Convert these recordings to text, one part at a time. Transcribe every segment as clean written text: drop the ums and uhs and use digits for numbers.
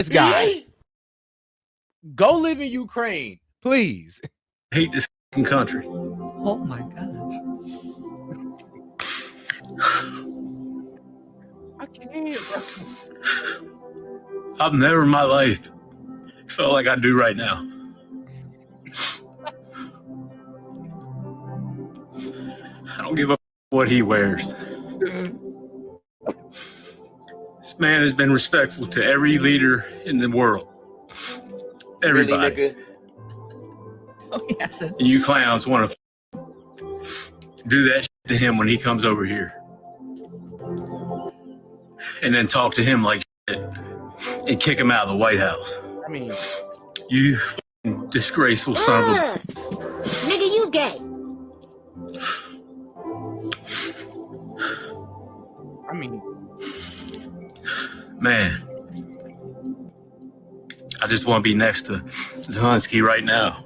this guy. Go live in Ukraine, please. Hate this country. Oh my God. I can't, bro. I've never in my life felt like I do right now. I don't give a what he wears. This man has been respectful to every leader in the world. Everybody. Really, nigga? Oh, yes. And you clowns want to do that shit to him when he comes over here. And then talk to him like shit and kick him out of the White House. I mean, you disgraceful son of a... Nigga, you gay. I mean, man, I just want to be next to Zelenskyy right now.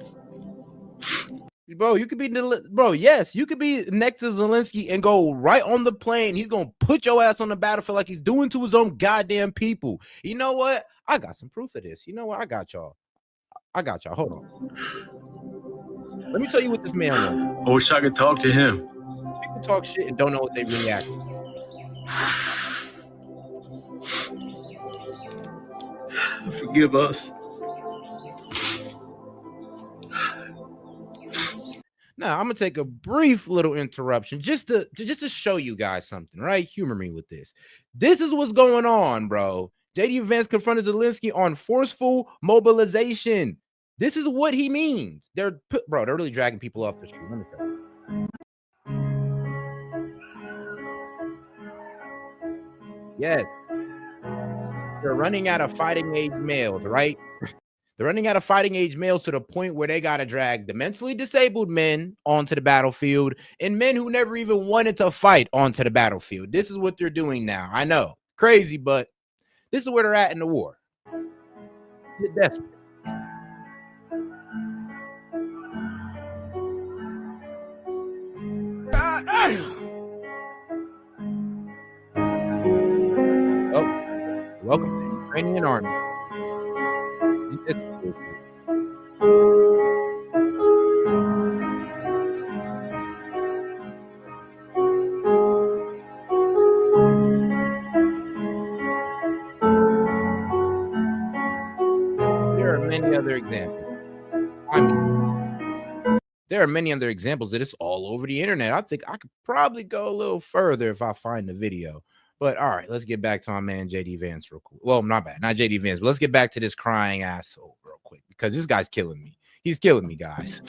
bro, you could be, bro, yes, you could be next to Zelenskyy and go right on the plane. He's going to put your ass on the battlefield like he's doing to his own goddamn people. You know what? I got some proof of this. You know what? I got y'all. Hold on. Let me tell you what this man wants. I wish I could talk to him. People talk shit and don't know what they really act. Forgive us. Now, I'm gonna take a brief little interruption just to show you guys something, right? Humor me with this. This is what's going on, bro. JD Vance confronted Zelenskyy on forceful mobilization. This is what he means. They're really dragging people off the street. Let me tell you. Yes. They're running out of fighting age males, right? They're running out of fighting age males to the point where they got to drag the mentally disabled men onto the battlefield and men who never even wanted to fight onto the battlefield. This is what they're doing now. I know. Crazy, but this is where they're at in the war. Get desperate. Welcome to the Ukrainian army. There are many other examples. There are many other examples that it's all over the internet. I think I could probably go a little further if I find the video. But all right, let's get back to my man JD Vance real quick. Well, not JD Vance, but let's get back to this crying asshole real quick because this guy's killing me. He's killing me, guys.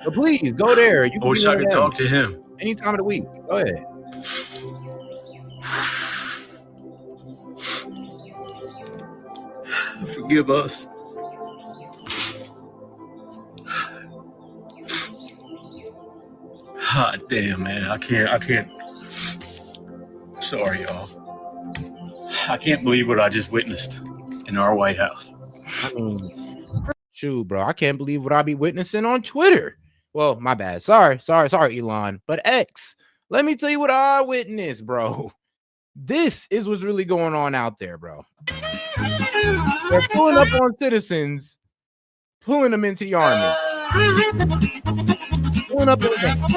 But please go there. I wish I could talk to him any time of the week. Go ahead. Forgive us. God damn, man. I can't. Sorry, y'all. I can't believe what I just witnessed in our White House. I mean, shoot, bro. I can't believe what I be witnessing on Twitter. Well, my bad. Sorry, Elon. But X, let me tell you what I witnessed, bro. This is what's really going on out there, bro. They're pulling up on citizens, pulling them into the army. Pulling up in the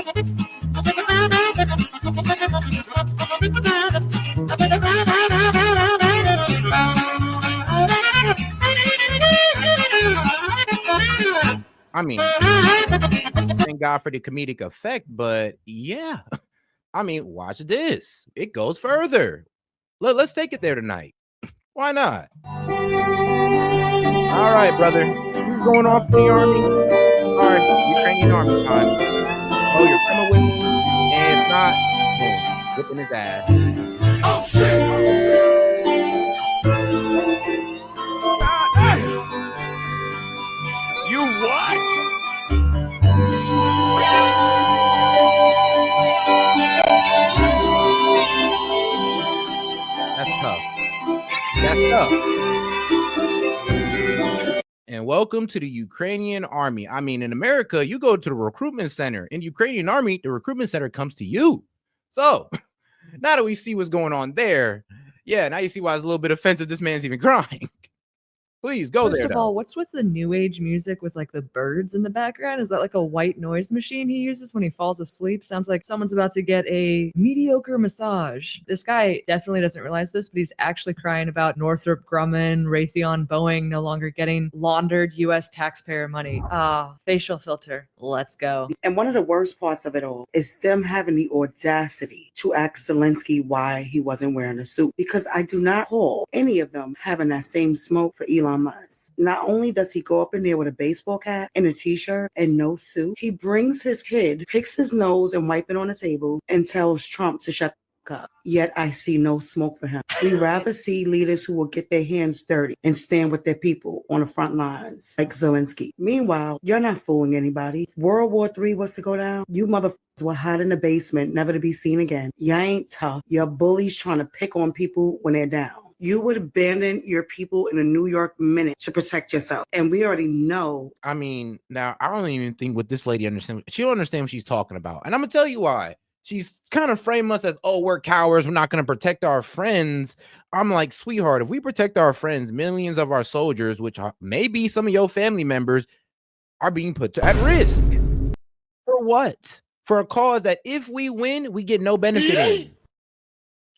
I mean, thank God for the comedic effect, but yeah. I mean, watch this. It goes further. Let's take it there tonight. Why not? All right, brother. Who's going off for the army? All right, Ukrainian army time. Oh, you're coming with me? And if not, boom, whipping his ass. Oh, shit! You what? That's tough. That's tough. And welcome to the Ukrainian army. I mean, in America, you go to the recruitment center. In the Ukrainian army, the recruitment center comes to you. So now that we see what's going on there, Yeah, now you see why it's a little bit offensive this man's even crying. Please go First there, of though. all, what's with the new age music with like the birds in the background? Is that like a white noise machine he uses when he falls asleep? Sounds like someone's about to get a mediocre massage. This guy definitely doesn't realize this, but he's actually crying about Northrop Grumman, Raytheon, Boeing no longer getting laundered US taxpayer money. Ah, facial filter. Let's go. And one of the worst parts of it all is them having the audacity to ask Zelensky why he wasn't wearing a suit. Because I do not recall any of them having that same smoke for Elon Musk. Not only does he go up in there with a baseball cap and a t-shirt and no suit, he brings his kid, picks his nose and wipe it on the table, and tells Trump to shut the up. Yet I see no smoke for him. We rather see leaders who will get their hands dirty and stand with their people on the front lines, like Zelensky. Meanwhile, you're not fooling anybody. World War III was to go down. You motherfuckers were hide in the basement, never to be seen again. You ain't tough. You're bullies trying to pick on people when they're down. You would abandon your people in a New York minute to protect yourself. And we already know. I mean, now I don't even think what this lady understands. She don't understand what she's talking about. And I'm going to tell you why. She's kind of framed us as, oh, we're cowards. We're not going to protect our friends. I'm like, sweetheart, if we protect our friends, millions of our soldiers, which are maybe some of your family members, are being put at risk. For what? For a cause that if we win, we get no benefit in.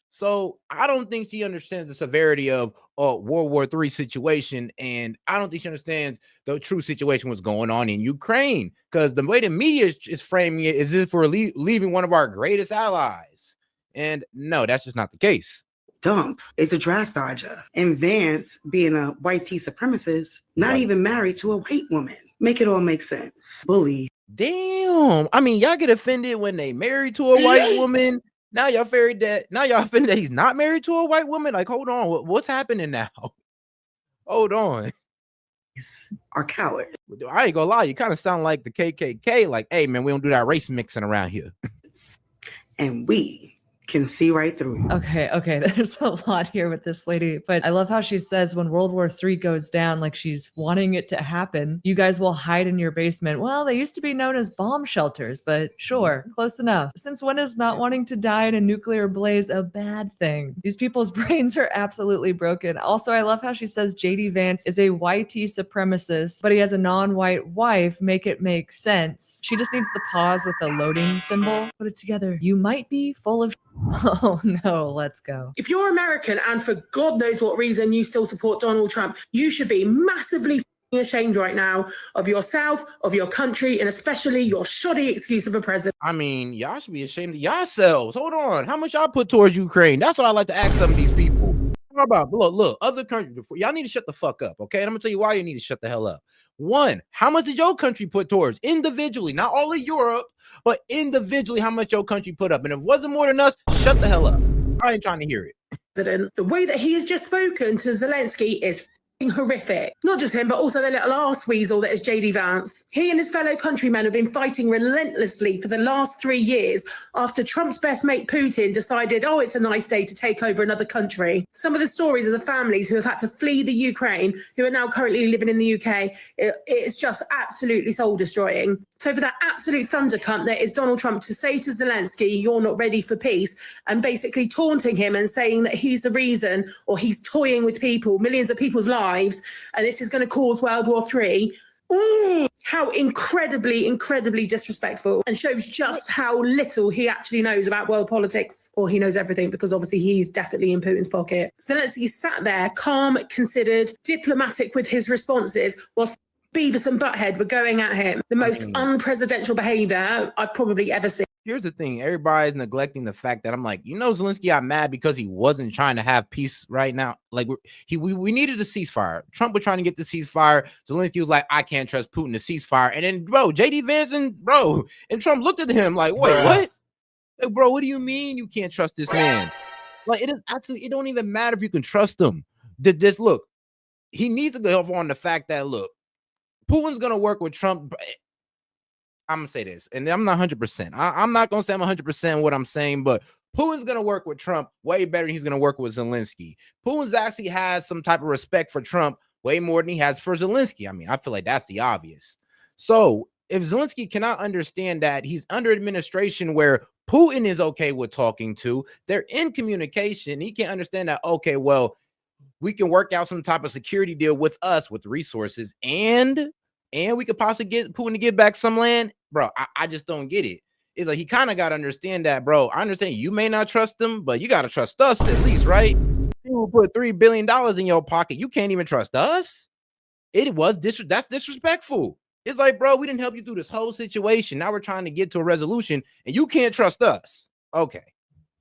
So I don't think she understands the severity of World War III situation, and I don't think she understands the true situation what's going on in Ukraine, because the way the media is framing it is if we're leaving one of our greatest allies, and no, that's just not the case. Dump is a draft dodger, and Vance, being a white tea supremacist, not even married to a white woman. Make it all make sense. Bully. Damn. I mean, y'all get offended when they married to a white woman. Now y'all offended that he's not married to a white woman. Like, hold on, what's happening now? Hold on. Are cowards. I ain't gonna lie, you kind of sound like the KKK. Like, hey man, we don't do that race mixing around here. And we can see right through you. Okay. There's a lot here with this lady, but I love how she says when World War III goes down, like she's wanting it to happen, you guys will hide in your basement. Well, they used to be known as bomb shelters, but sure, close enough. Since when is not wanting to die in a nuclear blaze a bad thing? These people's brains are absolutely broken. Also, I love how she says JD Vance is a YT supremacist, but he has a non-white wife. Make it make sense. She just needs the pause with the loading symbol. Put it together. You might be full of oh no, let's go. If you're American and for God knows what reason you still support Donald Trump, you should be massively ashamed right now of yourself, of your country, and especially your shoddy excuse of a president. I mean, y'all should be ashamed of yourselves. Hold on. How much y'all put towards Ukraine? That's what I like to ask some of these people. How about, look, other countries, y'all need to shut the fuck up, okay? And I'm gonna tell you why you need to shut the hell up. One, how much did your country put towards individually, not all of Europe, but individually, how much your country put up? And if it wasn't more than us, shut the hell up. I ain't trying to hear it. The way that he has just spoken to Zelensky is horrific. Not just him, but also the little arse weasel that is JD Vance. He and his fellow countrymen have been fighting relentlessly for the last 3 years after Trump's best mate Putin decided, oh, it's a nice day to take over another country. Some of the stories of the families who have had to flee the Ukraine, who are now currently living in the UK, it's just absolutely soul destroying. So for that absolute thunder cunt that is Donald Trump to say to Zelensky, you're not ready for peace, and basically taunting him and saying that he's the reason, or he's toying with people, millions of people's lives, and this is going to cause World War III. How incredibly disrespectful, and shows just how little he actually knows about world politics. Or he knows everything, because obviously he's definitely in Putin's pocket. Zelensky sat there, calm, considered, diplomatic with his responses, whilst Beavis and Butthead were going at him. The most unpresidential behavior I've probably ever seen. Here's the thing. Everybody's neglecting the fact that I'm like, Zelensky got mad because he wasn't trying to have peace right now. Like we needed a ceasefire. Trump was trying to get the ceasefire. Zelensky was like, I can't trust Putin to ceasefire. And then, JD Vance and Trump looked at him like, wait, what? Like, bro, what do you mean you can't trust this man? Like, it don't even matter if you can trust him. Look, he needs to go on the fact that, look, Putin's going to work with Trump. I'm going to say this, and I'm not 100%. I'm not going to say I'm 100% what I'm saying, but Putin's going to work with Trump way better than he's going to work with Zelensky. Putin's actually has some type of respect for Trump way more than he has for Zelensky. I mean, I feel like that's the obvious. So if Zelensky cannot understand that he's under administration where Putin is okay with talking to. They're in communication. He can't understand that, okay, well, we can work out some type of security deal with us with resources, and we could possibly get Putin to give back some land. Bro, I just don't get it. It's like he kind of got to understand that, bro. I understand you may not trust them, but you got to trust us at least, right? People put $3 billion in your pocket. You can't even trust us. That's disrespectful. It's like, bro, we didn't help you through this whole situation. Now we're trying to get to a resolution, and you can't trust us. Okay.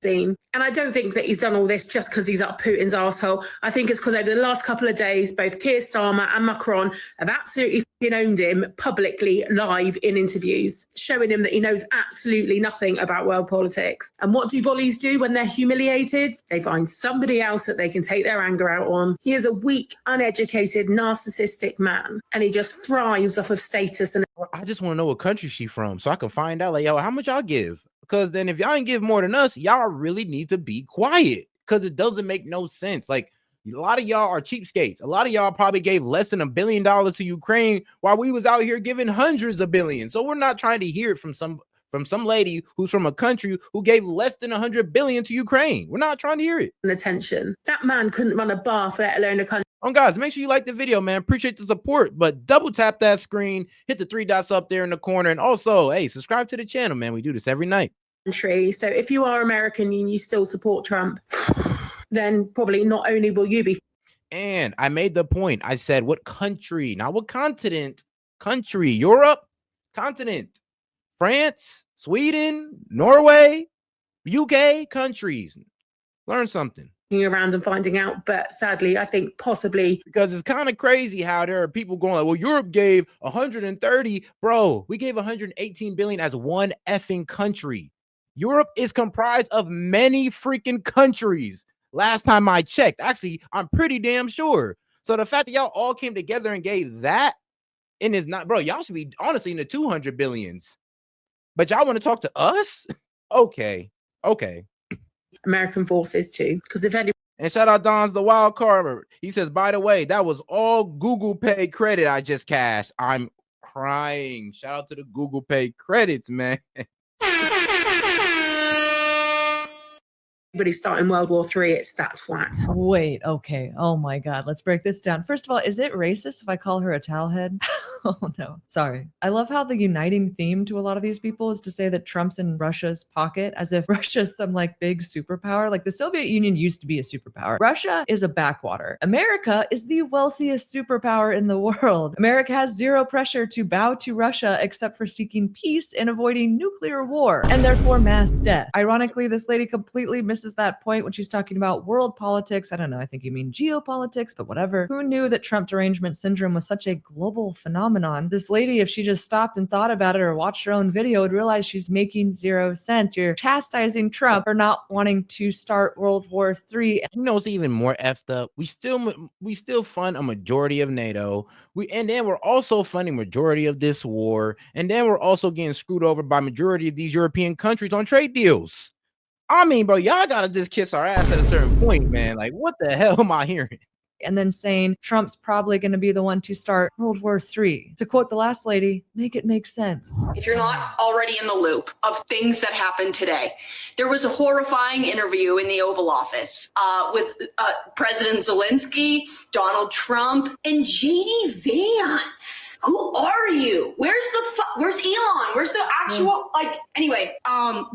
And I don't think that he's done all this just because he's up Putin's arsehole. I think it's because over the last couple of days, both Keir Starmer and Macron have absolutely owned him publicly live in interviews, showing him that he knows absolutely nothing about world politics. And what do bullies do when they're humiliated? They find somebody else that they can take their anger out on. He is a weak, uneducated, narcissistic man, and he just thrives off of status. And I just want to know what country she's from so I can find out, like, yo, how much y'all give? Because then if y'all ain't give more than us, y'all really need to be quiet, because it doesn't make no sense. Like, a lot of y'all are cheapskates. A lot of y'all probably gave less than $1 billion to Ukraine while we was out here giving hundreds of billions. So we're not trying to hear it from some lady who's from a country who gave less than 100 billion to Ukraine. We're not trying to hear it. Attention. That man couldn't run a bath, let alone a country. Guys, make sure you like the video, man. Appreciate the support, but double tap that screen, hit the 3 dots up there in the corner, and also, hey, subscribe to the channel, man. We do this every night. So if you are American and you still support Trump, then probably not only will you be. And I made the point. I said, what country, not what continent, country, Europe, continent, France, Sweden, Norway, UK, countries. Learn something. Around and finding out, but sadly I think possibly, because it's kind of crazy how there are people going like, well, Europe gave 130. Bro, we gave 118 billion as one effing country. Europe is comprised of many freaking countries. Last time I checked, actually, I'm pretty damn sure. So the fact that y'all all came together and gave that, and is not, bro, y'all should be honestly in the 200 billions, but y'all want to talk to us? Okay. American forces too, because if any. And shout out Don's the wild card. He says, by the way, that was all Google Pay credit I just cashed. I'm crying. Shout out to the Google Pay credits, man. Everybody starting World War III, it's that twat. Wait, okay. Oh my God. Let's break this down. First of all, is it racist if I call her a towel head? Oh no, sorry. I love how the uniting theme to a lot of these people is to say that Trump's in Russia's pocket, as if Russia's some like big superpower. Like the Soviet Union used to be a superpower. Russia is a backwater. America is the wealthiest superpower in the world. America has zero pressure to bow to Russia except for seeking peace and avoiding nuclear war, and therefore mass death. Ironically, this lady completely misses that point when she's talking about world politics. I don't know, I think you mean geopolitics, but whatever. Who knew that Trump derangement syndrome was such a global phenomenon? This lady, if she just stopped and thought about it or watched her own video, would realize she's making zero sense. You're chastising Trump for not wanting to start World War III. You know, it's even more effed up. We still fund a majority of NATO. And then we're also funding majority of this war. And then we're also getting screwed over by majority of these European countries on trade deals. I mean, bro, y'all gotta just kiss our ass at a certain point, man. Like, what the hell am I hearing? And then saying Trump's probably going to be the one to start World War III. To quote the last lady, make it make sense. If you're not already in the loop of things that happened today, there was a horrifying interview in the Oval Office with President Zelenskyy, Donald Trump, and J.D. Vance. Who are you? Where's Elon? Where's the actual, anyway,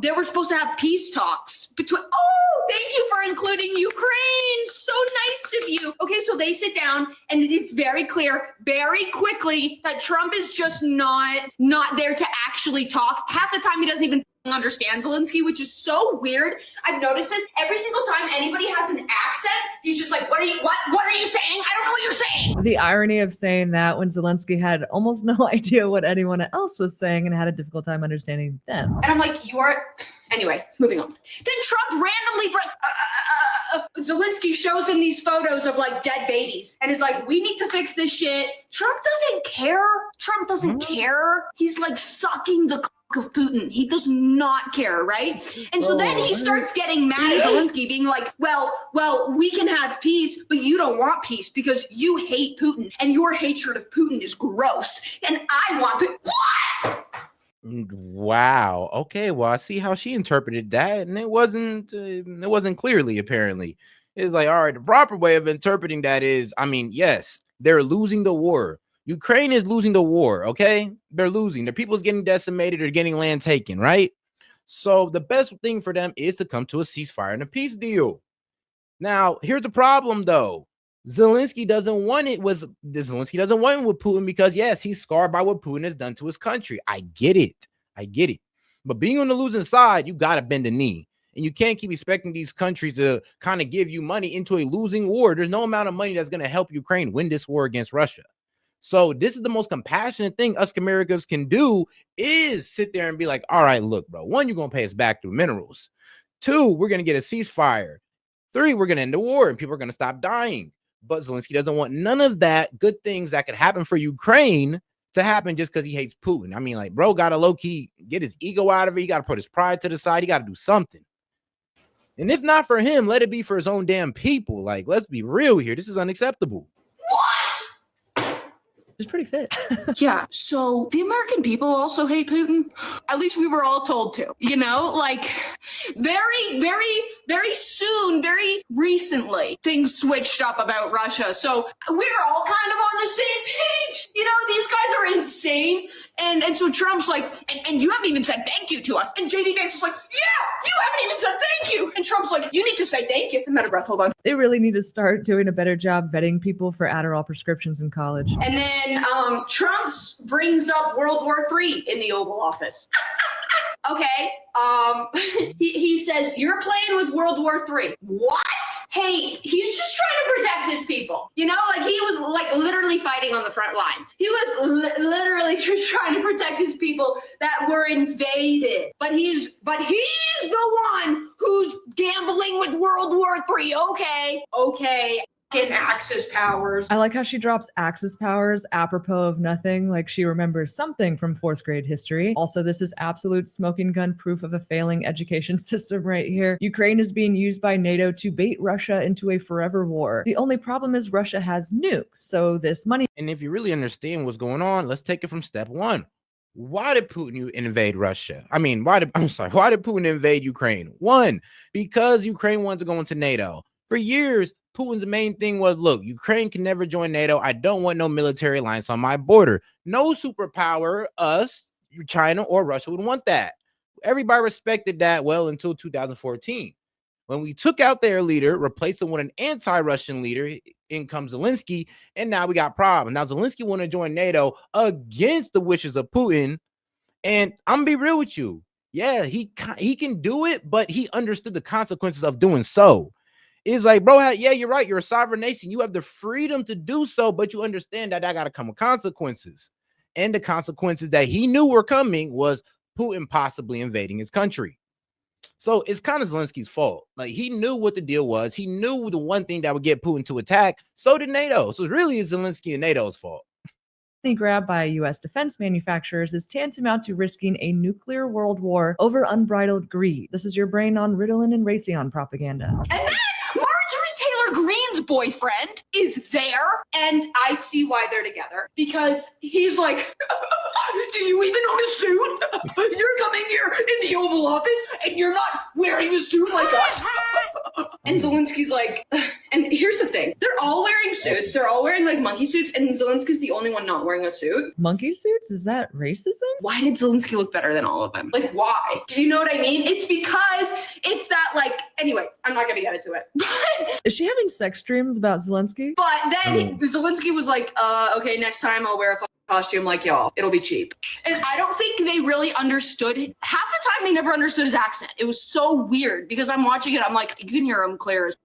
they were supposed to have peace talks between, thank you for including Ukraine. So nice of you. Okay, so they sit down and it's very clear very quickly that Trump is just not there to actually talk. Half the time he doesn't even understand Zelenskyy, which is so weird. I've noticed this every single time anybody has an accent, he's just like, what are you saying? I don't know what you're saying. The irony of saying that when Zelenskyy had almost no idea what anyone else was saying and had a difficult time understanding them. And I'm like, anyway, moving on. Then Trump randomly Zelenskyy shows him these photos of like dead babies and is like, we need to fix this shit. Trump doesn't care. Trump doesn't care. He's like sucking the of Putin. He does not care, right? And so then he starts getting mad at Zelenskyy, being like, well, we can have peace, but you don't want peace because you hate Putin and your hatred of Putin is gross. And I want What? Wow. Okay. Well, I see how she interpreted that, and it wasn't clearly apparently. It's like, all right, the proper way of interpreting that is, I mean, yes, they're losing the war. Ukraine is losing the war. Okay, they're losing. Their people's getting decimated or getting land taken. Right. So the best thing for them is to come to a ceasefire and a peace deal. Now, here's the problem, though. Zelensky doesn't want it with Putin because yes, he's scarred by what Putin has done to his country. I get it. But being on the losing side, you gotta bend the knee. And you can't keep expecting these countries to kind of give you money into a losing war. There's no amount of money that's gonna help Ukraine win this war against Russia. So this is the most compassionate thing us Americans can do is sit there and be like, all right, look, bro, one, you're gonna pay us back through minerals. Two, we're gonna get a ceasefire. Three, we're going to end the war and people are going to stop dying. But Zelensky doesn't want none of that good things that could happen for Ukraine to happen just because he hates Putin. I mean, like, bro, got to low-key get his ego out of it. He got to put his pride to the side. He got to do something. And if not for him, let it be for his own damn people. Like, let's be real here. This is unacceptable. She's pretty fit. Yeah. So the American people also hate Putin. At least we were all told to, like very soon, very recently, things switched up about Russia. So we're all kind of on the same page. These guys are insane. And so Trump's like, and you haven't even said thank you to us. And JD Vance is like, yeah, you haven't even said thank you. And Trump's like, you need to say thank you. I'm out of breath. Hold on. They really need to start doing a better job vetting people for Adderall prescriptions in college. And then Trump brings up World War III in the Oval Office. Okay. He says, you're playing with World War III. What? Hey, he's just trying to protect his people. He was literally fighting on the front lines. He was literally just trying to protect his people that were invaded. But he's the one who's gambling with World War III. Okay. In Axis powers. I like how she drops Axis powers apropos of nothing, like she remembers something from 4th grade history. Also, this is absolute smoking gun proof of a failing education system right here. Ukraine is being used by NATO to bait Russia into a forever war. The only problem is Russia has nukes, so this money. And if you really understand what's going on, let's take it from step one. Why did Putin invade Russia? I mean, why did Putin invade Ukraine? One, because Ukraine wanted to go into NATO. For years, Putin's main thing was, look, Ukraine can never join NATO. I don't want no military alliance on my border. No superpower, us, China, or Russia would want that. Everybody respected that well until 2014. When we took out their leader, replaced him with an anti-Russian leader, in comes Zelensky, and now we got problems. Now Zelensky want to join NATO against the wishes of Putin, and I'm gonna be real with you. Yeah, he can do it, but he understood the consequences of doing so. It's like, bro, yeah, you're right. You're a sovereign nation. You have the freedom to do so, but you understand that got to come with consequences. And the consequences that he knew were coming was Putin possibly invading his country. So it's kind of Zelensky's fault. Like, he knew what the deal was. He knew the one thing that would get Putin to attack. So did NATO. So really, it's Zelensky and NATO's fault. Grab by U.S. defense manufacturers is tantamount to risking a nuclear world war over unbridled greed. This is your brain on Ritalin and Raytheon propaganda. And then Marjorie Taylor Greene's boyfriend is there, and I see why they're together, because he's like, do you even own a suit? You're coming here in the Oval Office, and you're not wearing a suit like us? And Zelensky's like, and here's the thing, they're all wearing suits, they're all wearing like monkey suits, and Zelensky's the only one not wearing a suit. Monkey suits? Is that racism? Why did Zelensky look better than all of them? Like, why? Do you know what I mean? It's because it's that, like, anyway, I'm not gonna get into it. Is she having sex dreams about Zelensky? But then Zelensky was like, okay, next time I'll wear a costume like y'all. It'll be cheap. And I don't think they really understood it. Half the time they never understood his accent. It was so weird because I'm watching it. I'm like, you can hear him clear as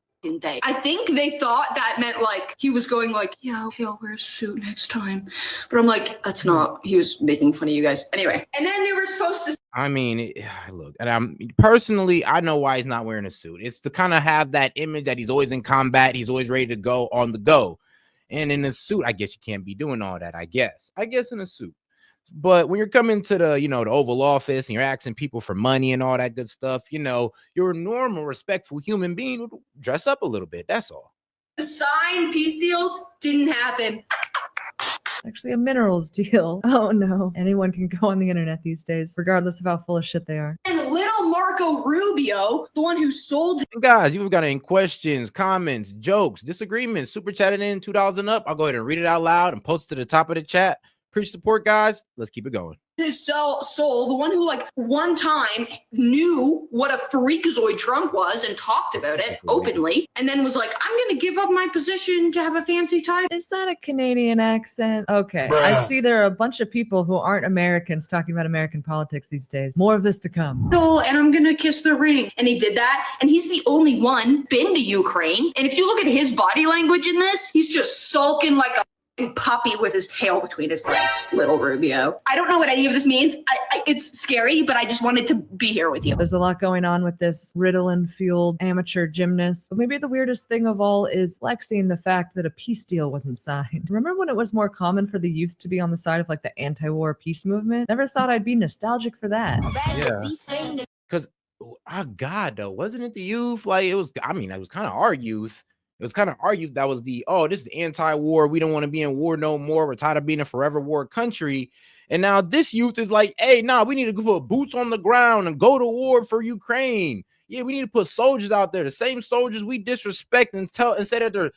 day. I think they thought that meant like he was going like, yeah, okay, I'll wear a suit next time. But I'm like, that's not, he was making fun of you guys. Anyway. And then they were supposed to. I mean, look, and I'm personally, I know why he's not wearing a suit. It's to kind of have that image that he's always in combat. He's always ready to go on the go. And in a suit, I guess you can't be doing all that, I guess in a suit. But when you're coming to the, the Oval Office and you're asking people for money and all that good stuff, you're a normal, respectful human being would dress up a little bit. That's all. The signed peace deals didn't happen. Actually a minerals deal. Oh no. Anyone can go on the internet these days, regardless of how full of shit they are. And little Marco Rubio, the one who sold. Guys, you've got any questions, comments, jokes, disagreements, super chatting in $2 and up. I'll go ahead and read it out loud and post it to the top of the chat. Appreciate support, guys. Let's keep it going. His soul, the one who like one time knew what a freakazoid Trump was and talked about it openly, and then was like, I'm gonna give up my position to have a fancy title. Is that a Canadian accent? Okay. I see there are a bunch of people who aren't Americans talking about American politics these days. More of this to come. And I'm gonna kiss the ring. And he did that, and he's the only one been to Ukraine. And if you look at his body language in this, he's just sulking like a puppy with his tail between his legs, little Rubio. I don't know what any of this means. It's scary, but I just wanted to be here with you. There's a lot going on with this Ritalin-fueled amateur gymnast. But maybe the weirdest thing of all is flexing the fact that a peace deal wasn't signed. Remember when it was more common for the youth to be on the side of like the anti-war peace movement? Never thought I'd be nostalgic for that. Yeah. Because, oh God, though, wasn't it the youth? Like, it was kind of our youth. It was kind of argued that was this is anti-war. We don't want to be in war no more. We're tired of being a forever war country. And now this youth is like, hey, we need to put boots on the ground and go to war for Ukraine. Yeah, we need to put soldiers out there. The same soldiers we disrespect and say that they're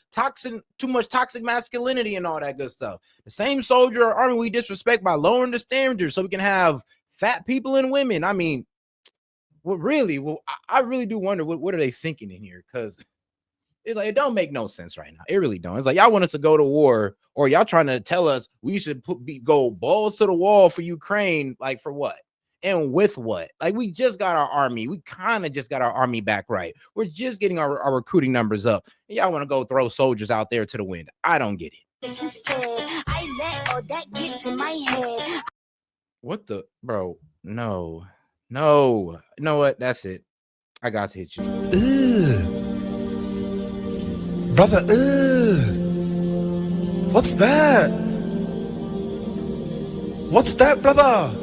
too much toxic masculinity and all that good stuff. The same soldier or army we disrespect by lowering the standards so we can have fat people and women. I mean, I really do wonder what are they thinking in here? Because it's like, it don't make no sense right now. It really don't. It's like, y'all want us to go to war, or y'all trying to tell us we should go balls to the wall for Ukraine, like for what? And with what? Like, we just got our army. We kind of just got our army back right. We're just getting our recruiting numbers up. And y'all want to go throw soldiers out there to the wind. I don't get it. I let all that get to my head. What the, bro? No. You know what? That's it. I got to hit you. Brother, what's that? What's that, brother?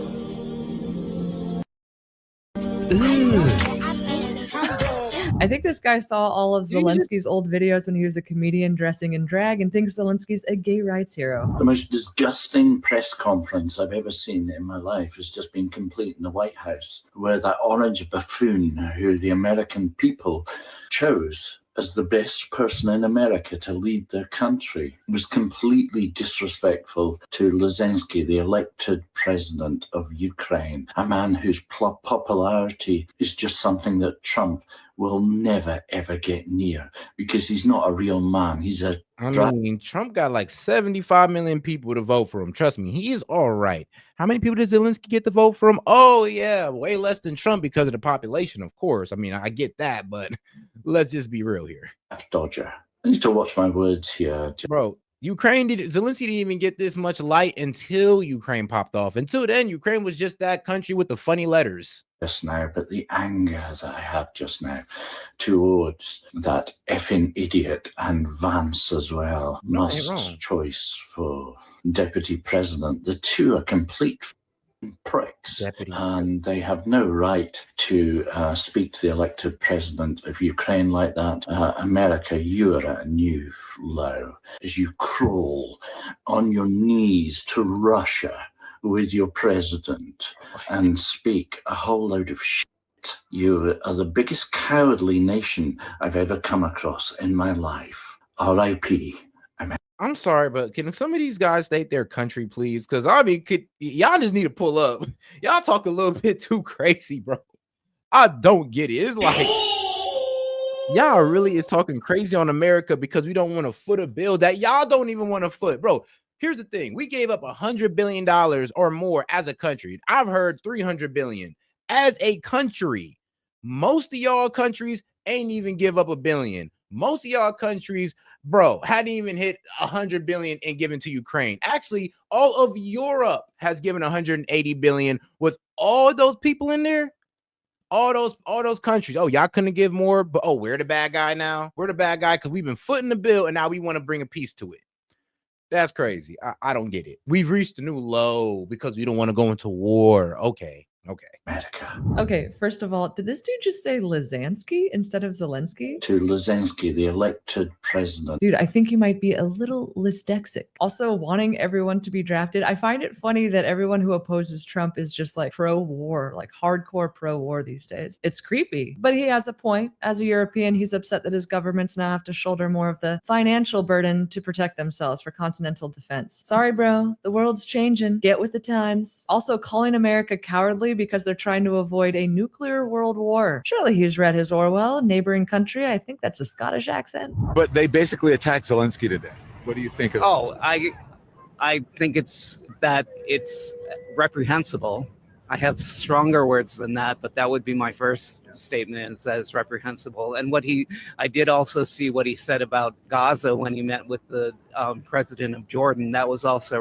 I think this guy saw all of Zelensky's old videos when he was a comedian dressing in drag and thinks Zelensky's a gay rights hero. The most disgusting press conference I've ever seen in my life has just been complete in the White House, where that orange buffoon who the American people chose as the best person in America to lead their country was completely disrespectful to Zelenskyy, the elected president of Ukraine, a man whose popularity is just something that Trump will never, ever get near because he's not a real man. He's a Trump got like 75 million people to vote for him. Trust me, he's all right. How many people did Zelenskyy get to vote from? Oh, yeah, way less than Trump because of the population, of course. I mean, I get that, but let's just be real here. Dodger. I need to watch my words here. Bro, Zelenskyy didn't even get this much light until Ukraine popped off. Until then, Ukraine was just that country with the funny letters. Just now, but the anger that I have just now towards that effing idiot and Vance as well, Musk's choice for deputy president, the two are complete pricks, and they have no right to speak to the elected president of Ukraine like that. America, you are at a new low as you crawl on your knees to Russia with your president and speak a whole load of shit. You are the biggest cowardly nation I've ever come across in my life. R.I.P. I'm sorry, but can some of these guys state their country, please? Because I mean, y'all just need to pull up. Y'all talk a little bit too crazy, bro. I don't get it. It's like y'all really is talking crazy on America because we don't want to foot a bill that y'all don't even want to foot, bro. Here's the thing. We gave up $100 billion or more as a country. I've heard $300 billion as a country. Most of y'all countries ain't even give up $1 billion. Most of y'all countries, bro, hadn't even hit $100 billion and given to Ukraine. Actually, all of Europe has given $180 billion with all those people in there. All those countries. Oh, y'all couldn't give more, but oh, we're the bad guy now. We're the bad guy because we've been footing the bill and now we want to bring a piece to it. That's crazy. I don't get it. We've reached a new low because we don't want to go into war. Okay, Okay. America. Okay, first of all, did this dude just say Zelenskyy instead of Zelensky? To Zelenskyy, the elected president. Dude, I think you might be a little dyslexic. Also, wanting everyone to be drafted. I find it funny that everyone who opposes Trump is just like pro-war, like hardcore pro-war these days. It's creepy, but he has a point. As a European, he's upset that his governments now have to shoulder more of the financial burden to protect themselves for continental defense. Sorry, bro, the world's changing. Get with the times. Also, calling America cowardly because they're trying to avoid a nuclear world war. Surely he's read his Orwell, neighboring country. I think that's a Scottish accent. But they basically attacked Zelenskyy today. What do you think of that? Oh, I think it's reprehensible. I have stronger words than that, but that would be my first statement, is that it's reprehensible. And I did also see what he said about Gaza when he met with the president of Jordan. That was also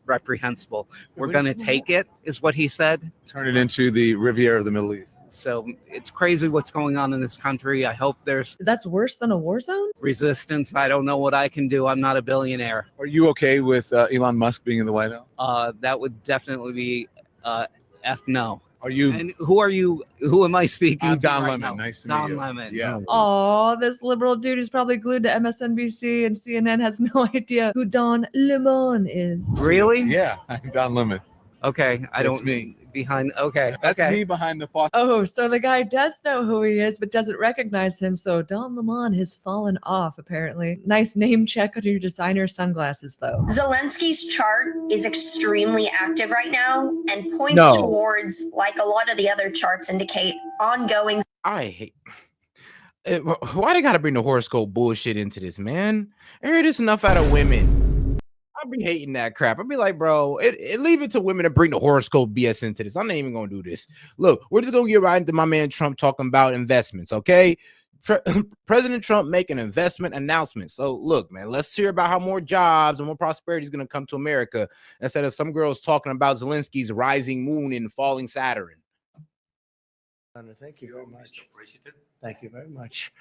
reprehensible. We're going to take it, is what he said. Turn it into the Riviera of the Middle East. So it's crazy what's going on in this country. I hope there's That's worse than a war zone? resistance. I don't know what I can do. I'm not a billionaire. Are you okay with Elon Musk being in the White House? That would definitely be F no. Are you? And who are you? Who am I speaking to? Don right Lemon. now? Nice to Don meet you. Lemon. Yeah. Oh, this liberal dude is probably glued to MSNBC and CNN has no idea who Don Lemon is. Really? Yeah, I'm Don Lemon. Okay. I That's don't me. behind. Okay. That's okay. me behind the faucet. Oh, so the guy does know who he is, but doesn't recognize him. So Don Lemon has fallen off, apparently. Nice name check on your designer sunglasses, though. Zelensky's chart is extremely active right now and points No. towards, like a lot of the other charts indicate, ongoing. I hate. Why they gotta bring the horoscope bullshit into this, man? I heard this enough out of women. I be hating that crap. I'd be like, bro, leave it to women to bring the horoscope BS into this. I'm not even gonna do this. Look, we're just gonna get right into my man Trump talking about investments, okay? President Trump making an investment announcement. So look, man, let's hear about how more jobs and more prosperity is gonna come to America instead of some girls talking about Zelensky's rising moon and falling Saturn. Thank you very much. Thank you very much.